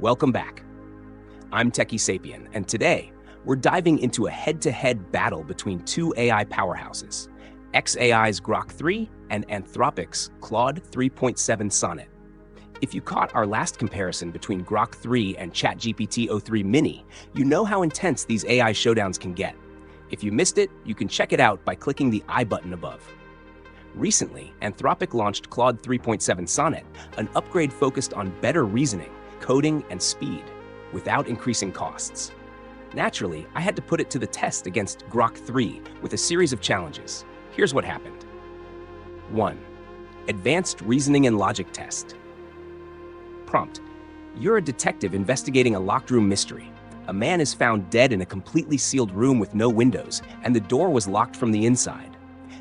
Welcome back. I'm Techie Sapien, and today we're diving into a head-to-head battle between two AI powerhouses, xAI's Grok 3 and Anthropic's Claude 3.7 Sonnet. If you caught our last comparison between Grok 3 and ChatGPT o3 Mini, you know how intense these AI showdowns can get. If you missed it, you can check it out by clicking the I button above. Recently, Anthropic launched Claude 3.7 Sonnet, an upgrade focused on better reasoning, coding, and speed, without increasing costs. Naturally, I had to put it to the test against Grok 3 with a series of challenges. Here's what happened. 1. Advanced Reasoning and Logic Test. Prompt: You're a detective investigating a locked room mystery. A man is found dead in a completely sealed room with no windows, and the door was locked from the inside.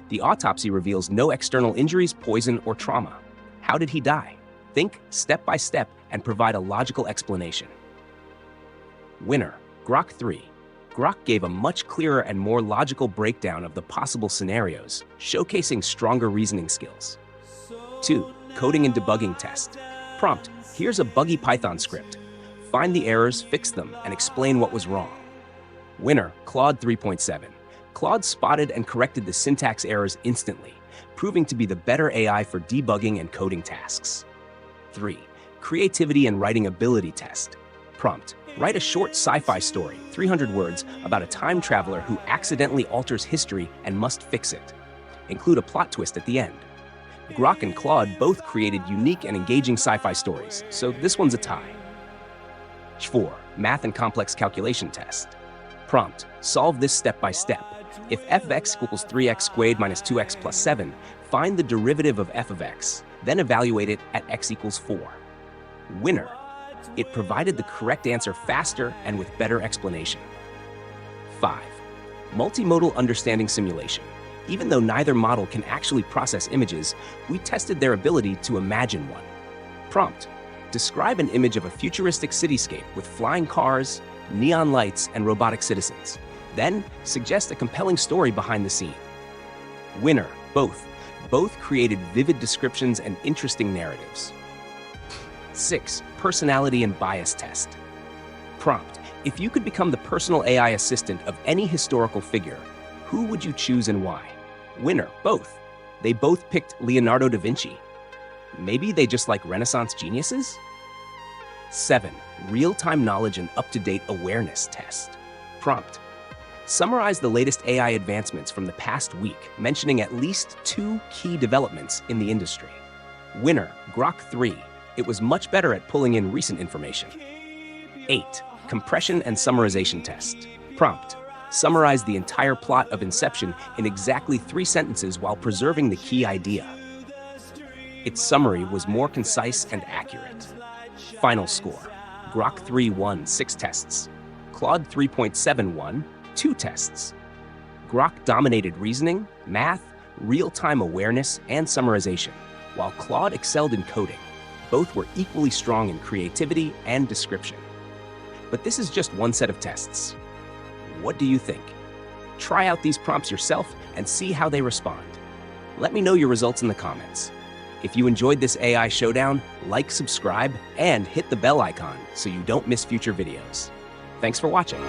The autopsy reveals no external injuries, poison, or trauma. How did he die? Think step by step and provide a logical explanation. Winner: Grok 3. Grok gave a much clearer and more logical breakdown of the possible scenarios, showcasing stronger reasoning skills. 2. Coding and debugging test. Prompt: Here's a buggy Python script. Find the errors, fix them, and explain what was wrong. Winner: Claude 3.7. Claude spotted and corrected the syntax errors instantly, proving to be the better AI for debugging and coding tasks. 3. Creativity and writing ability test. Prompt: Write a short sci-fi story, 300 words, about a time traveler who accidentally alters history and must fix it. Include a plot twist at the end. Grok and Claude both created unique and engaging sci-fi stories, so this one's a tie. 4. Math and complex calculation test. Prompt: Solve this step by step. If f of x equals 3x squared minus 2x plus 7, find the derivative of f of x, then evaluate it at x equals 4. Winner: It provided the correct answer faster and with better explanation. 5. Multimodal understanding simulation. Even though neither model can actually process images, we tested their ability to imagine one. Prompt: Describe an image of a futuristic cityscape with flying cars, neon lights, and robotic citizens. Then, suggest a compelling story behind the scene. Winner: Both. Both created vivid descriptions and interesting narratives. 6. Personality and bias test. Prompt: If you could become the personal AI assistant of any historical figure, who would you choose and why? Winner: Both. They both picked Leonardo da Vinci. Maybe they just like Renaissance geniuses? 7. Real-time knowledge and up-to-date awareness test. Prompt: Summarize the latest AI advancements from the past week, mentioning at least 2 key developments in the industry. Winner: Grok 3. It was much better at pulling in recent information. 8. Compression and summarization test. Prompt: Summarize the entire plot of Inception in exactly 3 sentences while preserving the key idea. Its summary was more concise and accurate. Final score: Grok 3 won 6 tests. Claude 3.7 won 2 tests. Grok dominated reasoning, math, real-time awareness, and summarization, while Claude excelled in coding. Both were equally strong in creativity and description. But this is just one set of tests. What do you think? Try out these prompts yourself and see how they respond. Let me know your results in the comments. If you enjoyed this AI showdown, like, subscribe, and hit the bell icon so you don't miss future videos. Thanks for watching.